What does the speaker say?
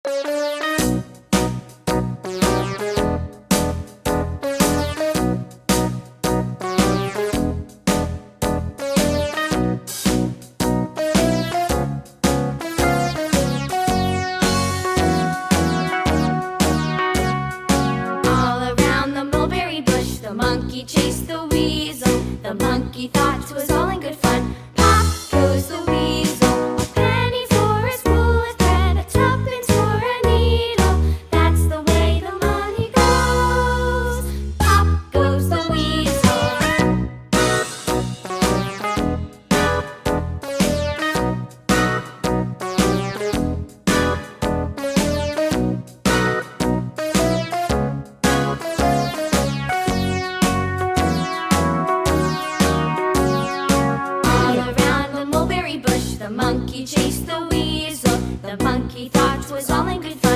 The monkey chased the weasel. The monkey thought 'twas all in good fun. Pop goes the weasel. A penny for a spool of thread, a tuppence for a needle. That's the way the money goes. Pop goes the weasel. The monkey chased the weasel. The monkey thought 'twas all in good fun.